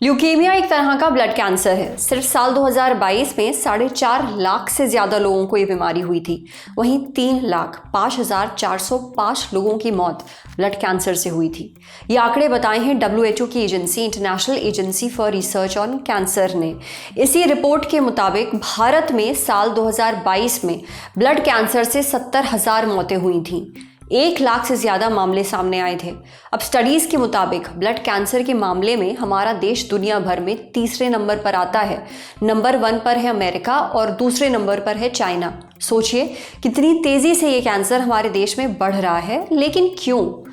Leukaemia एक तरह का ब्लड कैंसर है। सिर्फ साल 2022 में 4.5 लाख से ज्यादा लोगों को ये बीमारी हुई थी। वहीं 3,05,405 लोगों की मौत ब्लड कैंसर से हुई थी। ये आंकड़े बताए हैं WHO की agency international agency for research on cancer ने। इसी रिपोर्ट के मुताबिक भारत में साल 2022 में ब्लड कैंसर से 70,000 मौतें हुई थीं। 1 लाख से ज्यादा मामले सामने आए थे। अब स्टडीज के मुताबिक ब्लड कैंसर के मामले में हमारा देश दुनिया भर में तीसरे नंबर पर आता है। नंबर 1 पर है अमेरिका और दूसरे नंबर पर है चाइना। सोचिए कितनी तेजी से ये कैंसर हमारे देश में बढ़ रहा है, लेकिन क्यों?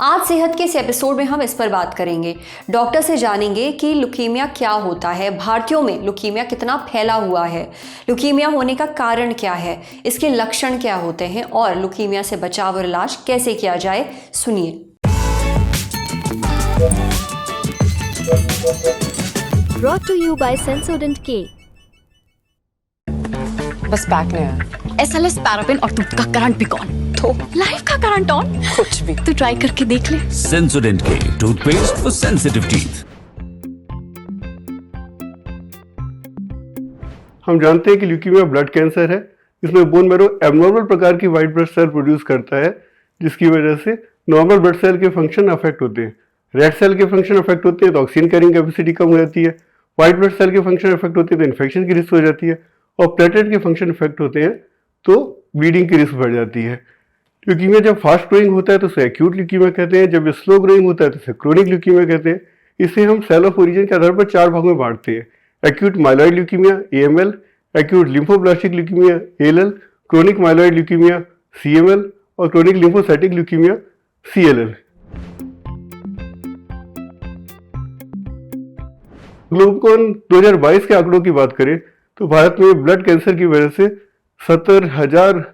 आज सेहत के इस एपिसोड में हम इस पर बात करेंगे। डॉक्टर से जानेंगे कि ल्यूकीमिया क्या होता है, भारतीयों में ल्यूकीमिया कितना फैला हुआ है, ल्यूकीमिया होने का कारण क्या है, इसके लक्षण क्या होते हैं और ल्यूकीमिया से बचाव और इलाज कैसे किया जाए। सुनिए। Brought to you by Sensodent K। बस बैक नहीं आया। SLS पैराफिन और दूध का करंट भी कौन? तो लाइफ का करंट ऑन? कुछ भी। तो ट्राई करके देख ले। Sensodent K toothpaste for sensitive teeth. हम जानते हैं कि ल्यूकीमिया ब्लड कैंसर है। इसमें बोन मैरो एबनॉर्मल प्रकार की वाइट ब्लड सेल प्रोड्यूस करता है, जिसकी वजह से नॉर्मल ब्लड सेल के फंक्शन अफेक्ट होते हैं। रेड सेल के फंक्शन अफेक्ट होते हैं तो ऑक्सीजन कैरिंग कैपेसिटी कम हो जाती है। व्हाइट ब्लड सेल के फंक्शन अफेक्ट होते हैं तो इन्फेक्शन की रिस्क हो जाती है। और प्लेटलेट के फंक्शन अफेक्ट होते हैं तो ब्लीडिंग की रिस्क बढ़ जाती है। ल्यूकीमिया जब फास्ट ग्रोइंग होता है तो उसे एक्यूट ल्यूकीमिया कहते हैं। जब ये स्लो ग्रोइंग होता है तो उसे क्रोनिक ल्यूकीमिया कहते हैं। इसे हम सेल ऑफ ओरिजिन के आधार पर 4 भागों में बांटते हैं: acute myeloid leukaemia AML, acute lymphoblastic leukaemia ALL, chronic myeloid leukaemia CML और क्रोनिक लिम्फोसाइटिक ल्यूकीमिया CLL। ग्लोबकॉन 2022 के आंकड़ों की बात करें तो भारत में ब्लड कैंसर की वजह से 70,000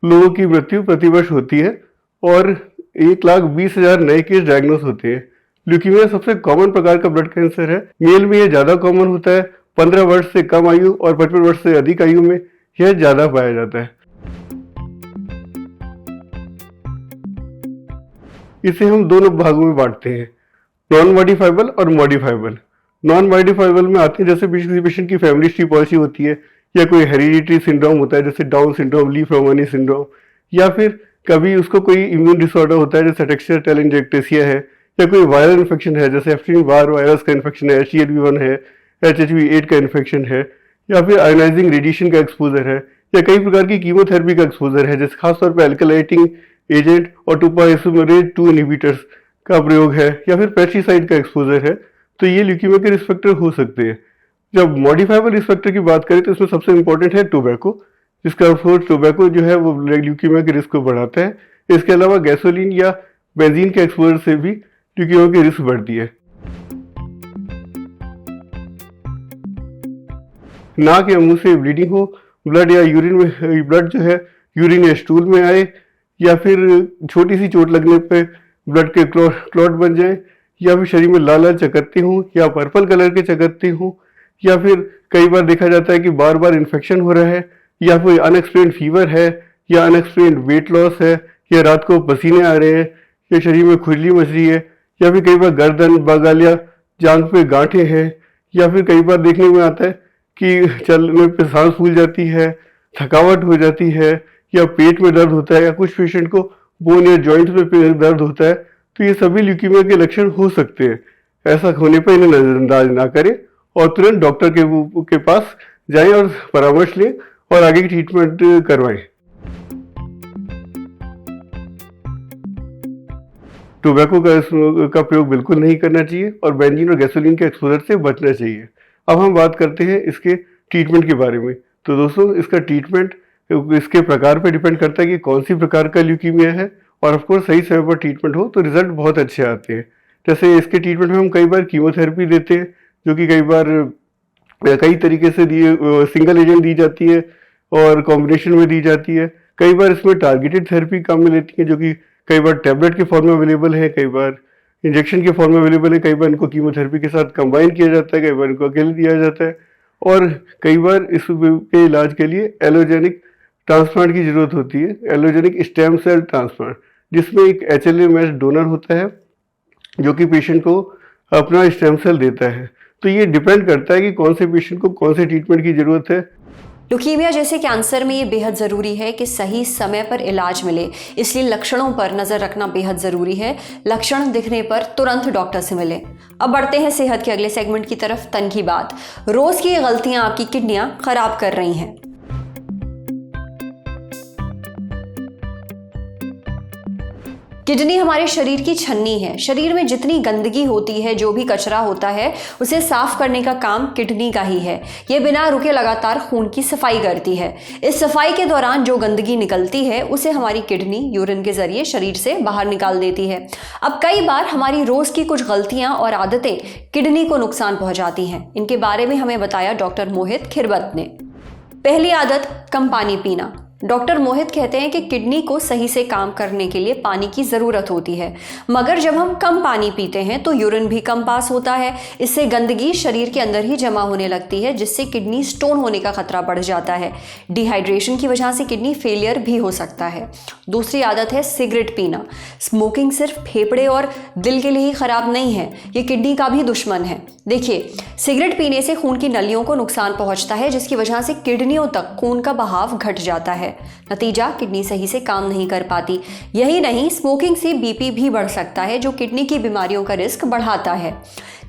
लोगों की मृत्यु प्रतिवर्ष होती है और 1,20,000 नए केस डायग्नोस होते हैं। ल्यूकीमिया सबसे कॉमन प्रकार का ब्लड कैंसर है। मेल में यह ज्यादा कॉमन होता है। 15 वर्ष से कम आयु और 55 वर्ष से अधिक आयु में यह ज्यादा पाया जाता है। इसे हम दोनों भागों में बांटते हैं: नॉन मॉडिफाइबल और मॉडिफाइबल। नॉन मॉडिफाइबल में आते हैं जैसे किसी पेशेंट की फैमिली हिस्ट्री पॉलिसी होती है, या कोई हेरिडिटरी सिंड्रोम होता है जैसे डाउन सिंड्रोम, ली फ्रोमानी सिंड्रोम, या फिर कभी उसको कोई इम्यून डिसऑर्डर होता है जैसे एटेक्सिया टेलेंजेक्टेसिया है, या कोई वायरल इन्फेक्शन है जैसे एफ्टीन बार वायरस का इन्फेक्शन है, HCLV1 है, HHV8 का इन्फेक्शन है, या फिर आयोनाइजिंग रेडिएशन का एक्सपोजर है, या कई प्रकार की कीमोथेरेपी का एक्सपोजर है जैसे खासतौर पर अल्कलाइटिंग एजेंट और टोपोआइसोमेरेज 2 इनहिबिटर्स का प्रयोग है, या फिर पेस्टिसाइड का एक्सपोजर है। तो ये ल्यूकीमिया के रिस्क फैक्टर हो सकते हैं। जब मॉडिफाइबल रिस्क फैक्टर की बात करें तो इसमें सबसे इंपॉर्टेंट है टोबैको, जिसका टोबैको जो है वो ल्यूकीमिया के रिस्क को बढ़ाता है। इसके अलावा गैसोलीन या बेंजीन के एक्सपोजर से भी ल्यूकीमिया की रिस्क बढ़ती है। नाक या मुंह से ब्लीडिंग हो, ब्लड या यूरिन में ब्लड जो है यूरिन या स्टूल में आए, या फिर छोटी सी चोट लगने पे ब्लड के क्लॉट बन जाए, या फिर शरीर में लाल लाल चकत्ते हों या पर्पल कलर के चकत्ते हों, या फिर कई बार देखा जाता है कि बार बार इन्फेक्शन हो रहा है, या फिर अनएक्सप्लेन्ड फीवर है, या अनएक्सप्लेन्ड वेट लॉस है, या रात को पसीने आ रहे हैं, या शरीर में खुजली मच रही है, या फिर कई बार गर्दन, बगल या जांघ पे गांठें हैं, या फिर कई बार देखने में आता है कि चलने पे सांस फूल जाती है, थकावट हो जाती है, या पेट में दर्द होता है, या कुछ पेशेंट को बोन या जॉइंट में दर्द होता है। तो ये सभी ल्यूकीमिया के लक्षण हो सकते हैं। ऐसा होने पर इन्हें नजरअंदाज ना करें और तुरंत डॉक्टर के पास जाएं और परामर्श लें और आगे की ट्रीटमेंट करवाएं। टोबैको का प्रयोग बिल्कुल नहीं करना चाहिए और बेंजीन और गैसोलीन के एक्सपोजर से बचना चाहिए। अब हम बात करते हैं इसके ट्रीटमेंट के बारे में। तो दोस्तों, इसका ट्रीटमेंट इसके प्रकार पर डिपेंड करता है कि कौन सी प्रकार का ल्यूकीमिया है, और ऑफ कोर्स सही समय पर ट्रीटमेंट हो तो रिजल्ट बहुत अच्छे आते हैं। जैसे इसके ट्रीटमेंट में हम कई बार कीमोथेरेपी देते हैं, जो कि कई बार कई तरीके से सिंगल एजेंट दी जाती है और कॉम्बिनेशन में दी जाती है। कई बार इसमें टारगेटेड थेरेपी काम में लेती है, जो कि कई बार टैबलेट के फॉर्म में अवेलेबल है, कई बार इंजेक्शन के फॉर्म में अवेलेबल है, कई बार इनको कीमोथेरेपी के साथ कंबाइन किया जाता है, कई बार इनको अकेले दिया जाता है, और कई बार इसके इलाज के लिए एलोजेनिक ट्रांसप्लांट की जरूरत होती है, एलोजेनिक स्टेम सेल ट्रांसप्लांट, जिसमें एक HLA मैच डोनर होता है जो कि पेशेंट को अपना स्टेम सेल देता है। तो ये डिपेंड करता है कि कौन से पेशेंट को कौन से ट्रीटमेंट की ज़रूरत है। ल्यूकीमिया जैसे कैंसर में ये बेहद ज़रूरी है कि सही समय पर इलाज मिले, इसलिए लक्षणों पर नज़र रखना बेहद ज़रूरी है। लक्षण दिखने पर तुरंत डॉक्टर से मिलें। अब बढ़ते हैं सेहत के अगले सेगमेंट की तरफ। तन की बात। रोज़ की ये गलतियाँ आपकी किडनियाँ खराब कर रही हैं। किडनी हमारे शरीर की छन्नी है। शरीर में जितनी गंदगी होती है, जो भी कचरा होता है, उसे साफ करने का काम किडनी का ही है। ये बिना रुके लगातार खून की सफाई करती है। इस सफाई के दौरान जो गंदगी निकलती है उसे हमारी किडनी यूरिन के जरिए शरीर से बाहर निकाल देती है। अब कई बार हमारी रोज की कुछ गलतियां और आदतें किडनी को नुकसान पहुंचाती हैं। इनके बारे में हमें बताया डॉक्टर मोहित खिरवत ने। पहली आदत, कम पानी पीना। डॉक्टर मोहित कहते हैं कि किडनी को सही से काम करने के लिए पानी की ज़रूरत होती है, मगर जब हम कम पानी पीते हैं तो यूरिन भी कम पास होता है। इससे गंदगी शरीर के अंदर ही जमा होने लगती है, जिससे किडनी स्टोन होने का खतरा बढ़ जाता है। डिहाइड्रेशन की वजह से किडनी फेलियर भी हो सकता है। दूसरी आदत है सिगरेट पीना। स्मोकिंग सिर्फ फेफड़े और दिल के लिए ही ख़राब नहीं है, ये किडनी का भी दुश्मन है। देखिए, सिगरेट पीने से खून की नलियों को नुकसान पहुंचता है, जिसकी वजह से किडनियों तक खून का बहाव घट जाता है। नतीजा, किडनी सही से काम नहीं कर पाती। यही नहीं, स्मोकिंग से बीपी भी बढ़ सकता है, जो किडनी की बीमारियों का रिस्क बढ़ाता है।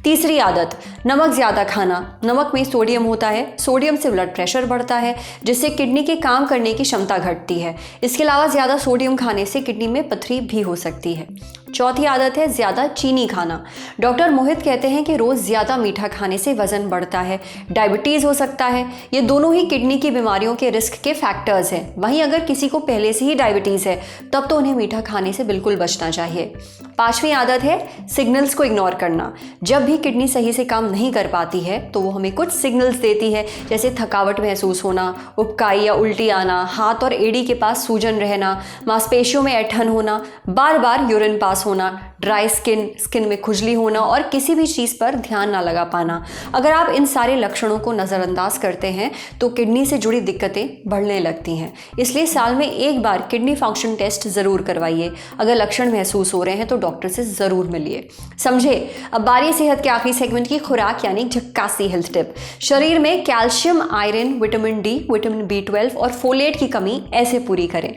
तीसरी आदत, नमक ज़्यादा खाना। नमक में सोडियम होता है। सोडियम से ब्लड प्रेशर बढ़ता है, जिससे किडनी के काम करने की क्षमता घटती है। इसके अलावा ज़्यादा सोडियम खाने से किडनी में पथरी भी हो सकती है। चौथी आदत है ज़्यादा चीनी खाना। डॉक्टर मोहित कहते हैं कि रोज़ ज़्यादा मीठा खाने से वज़न बढ़ता है, डायबिटीज़ हो सकता है। ये दोनों ही किडनी की बीमारियों के रिस्क के फैक्टर्स हैं। वहीं अगर किसी को पहले से ही डायबिटीज़ है, तब तो उन्हें मीठा खाने से बिल्कुल बचना चाहिए। पांचवी आदत है सिग्नल्स को इग्नोर करना। जब भी किडनी सही से काम नहीं कर पाती है तो वो हमें कुछ सिग्नल्स देती है, जैसे थकावट महसूस होना, उबकाई या उल्टी आना, हाथ और एड़ी के पास सूजन रहना, मांसपेशियों में ऐंठन होना, बार बार यूरिन पास होना, ड्राई स्किन में खुजली होना और किसी भी चीज़ पर ध्यान ना लगा पाना। अगर आप इन सारे लक्षणों को नज़रअंदाज करते हैं तो किडनी से जुड़ी दिक्कतें बढ़ने लगती हैं। इसलिए साल में एक बार किडनी फंक्शन टेस्ट ज़रूर करवाइए। अगर लक्षण महसूस हो रहे हैं तो डॉक्टर से ज़रूर मिलिए। समझे। अब बारी सेहत के आखिरी सेगमेंट की, खुराक यानी झक्कासी हेल्थ टिप। शरीर में calcium, iron, vitamin D, vitamin B12 और फोलेट की कमी ऐसे पूरी करें।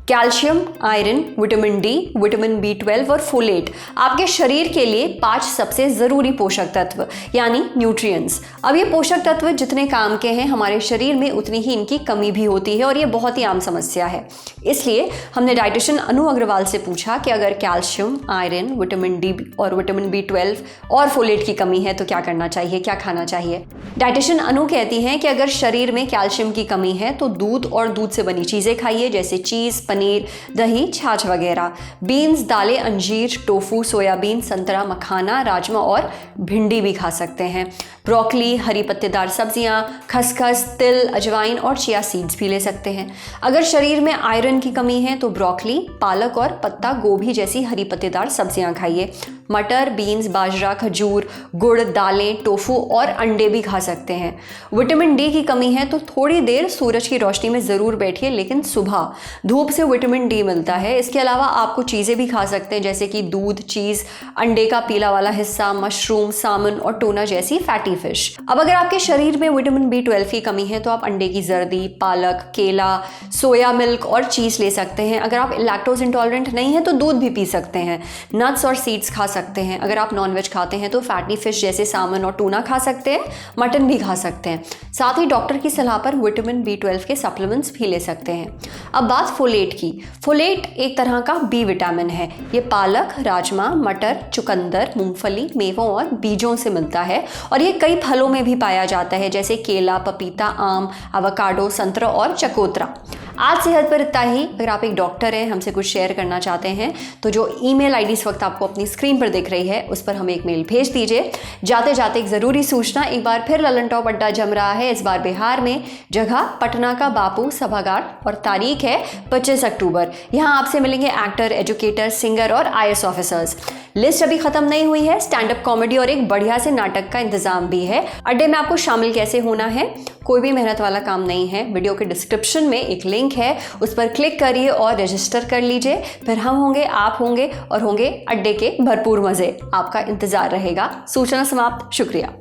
Calcium, iron, vitamin D, vitamin B12 और फोलेट आपके शरीर के लिए 5 सबसे ज़रूरी पोषक तत्व यानी न्यूट्रिएंट्स। अब ये पोषक तत्व जितने काम के हैं, हमारे शरीर में उतनी ही इनकी कमी भी होती है और ये बहुत ही आम समस्या है। इसलिए हमने डाइटिशियन अनु अग्रवाल से पूछा कि अगर कैल्शियम, आयरन, विटामिन डी और विटामिन B12 और फोलेट की कमी है तो क्या करना चाहिए, क्या खाना चाहिए। डाइटिशियन अनु कहती हैं कि अगर शरीर में कैल्शियम की कमी है तो दूध और दूध से बनी चीज़ें खाइए, जैसे चीज़, पनीर, दही, छाछ वगैरह। बीन्स, दालें, अंजीर, टोफू, सोयाबीन, संतरा, मखाना, राजमा और भिंडी भी खा सकते हैं। ब्रोकली, हरी पत्तेदार सब्जियां, खसखस, तिल, अजवाइन और चिया सीड्स भी ले सकते हैं। अगर शरीर में आयरन की कमी है तो ब्रोकली, पालक और पत्ता गोभी जैसी हरी पत्तेदार सब्जियां खाइए। मटर, बीन्स, बाजरा, खजूर, गुड़, दालें, टोफू और अंडे भी खा सकते हैं। विटामिन डी की कमी है तो थोड़ी देर सूरज की रोशनी में ज़रूर बैठिए, लेकिन सुबह धूप से विटामिन डी मिलता है। इसके अलावा आपको चीज़ें भी खा सकते हैं, जैसे कि दूध, चीज़, अंडे का पीला वाला हिस्सा, मशरूम, सामन और टूना जैसी फैटी फिश। अब अगर आपके शरीर में विटामिन B12 की कमी है तो आप अंडे की जर्दी, पालक, केला, सोया मिल्क और चीज़ ले सकते हैं। अगर आप लैक्टोज इंटॉलरेंट नहीं है तो दूध भी पी सकते हैं। नट्स और सीड्स खा सकते हैं। अगर आप नॉनवेज खाते हैं तो फैटी फिश जैसे सामन और टूना खा सकते हैं, मटन भी खा सकते हैं। साथ ही डॉक्टर की सलाह पर विटामिन B12 के सप्लीमेंट्स भी ले सकते हैं। अब बात फोलेट की। फोलेट एक तरह का बी विटामिन है। ये पालक, राजमा, मटर, चुकंदर, मूंगफली, मेवों और बीजों से मिलता है और ये कई फलों में भी पाया जाता है, जैसे केला, पपीता, आम, एवोकाडो, संतरा और चकोतरा। आज सेहत पर इतना ही। अगर आप एक डॉक्टर हैं, हमसे कुछ शेयर करना चाहते हैं तो जो ईमेल आईडी इस वक्त आपको अपनी स्क्रीन पर दिख रही है उस पर हमें एक मेल भेज दीजिए। जाते जाते एक ज़रूरी सूचना, एक बार फिर ललन टॉप अड्डा जम रहा है, इस बार बिहार में। जगह पटना का बापू सभागार और तारीख है 25 अक्टूबर। यहाँ आपसे मिलेंगे एक्टर, एजुकेटर, सिंगर और IAS ऑफिसर्स। लिस्ट अभी खत्म नहीं हुई है। स्टैंड अप कॉमेडी और एक बढ़िया से नाटक का इंतजाम भी है। अड्डे में आपको शामिल कैसे होना है, कोई भी मेहनत वाला काम नहीं है। वीडियो के डिस्क्रिप्शन में एक लिंक लिंक है उस पर क्लिक करिए और रजिस्टर कर लीजिए। फिर हम होंगे, आप होंगे और होंगे अड्डे के भरपूर मजे। आपका इंतजार रहेगा। सूचना समाप्त। शुक्रिया।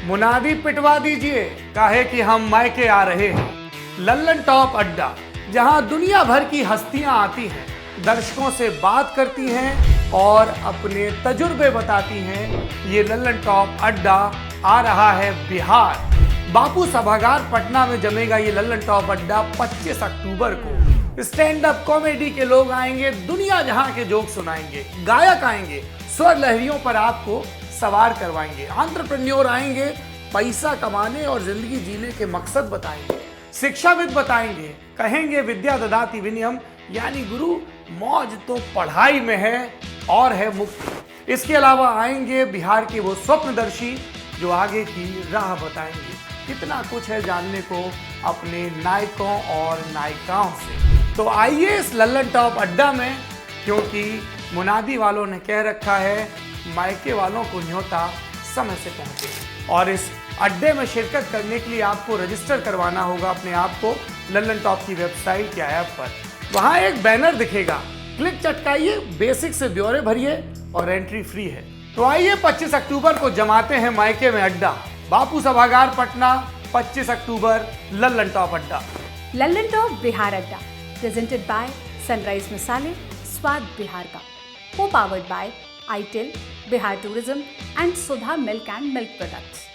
मुनादी पिटवा दीजिए, काहे कि हम मायके आ रहे हैं। लल्लन टॉप अड्डा, जहां दुनिया भर की हस्तियां आती हैं, दर्शकों से बात करती हैं और अपने तजुर्बे बताती हैं। ये लल्लन टॉप अड्डा आ रहा है बिहार, बापू सभागार पटना में जमेगा ये लल्लन टॉप अड्डा 25 अक्टूबर को। स्टैंड अप कॉमेडी के लोग आएंगे, दुनिया जहां के जोक सुनाएंगे, गायक आएंगे, स्वर लहरियों पर आपको सवार करवाएंगे, एंटरप्रेन्योर आएंगे, पैसा कमाने और जिंदगी जीने के मकसद बताएंगे, शिक्षाविद बताएंगे, कहेंगे विद्या ददाति विनयम, यानी गुरु मौज तो पढ़ाई में है और है मुक्ति। इसके अलावा आएंगे बिहार के वो स्वप्नदर्शी जो आगे की राह बताएंगे। कितना कुछ है जानने को अपने नायकों और नायिकाओं से। तो आइए इस लल्लन टॉप अड्डा में, क्योंकि मुनादी वालों ने कह रखा है मायके वालों को न्योता समय से पहुंचे। और इस अड्डे में शिरकत करने के लिए आपको रजिस्टर करवाना होगा अपने आप को लल्लन टॉप की वेबसाइट या ऐप पर। वहां एक बैनर दिखेगा, क्लिक चटकाइए, बेसिक से ब्यौरे भरिए और एंट्री फ्री है। तो आइए 25 अक्टूबर को जमाते हैं मायके में अड्डा। बापू सभागार पटना, 25 अक्टूबर, लल्लन टॉप अड्डा। लल्लन टॉप बिहार अड्डा, प्रेजेंटेड बाय सनराइज मसाले, स्वाद बिहार का, को powered by itel, Bihar tourism and Sudha milk and milk products.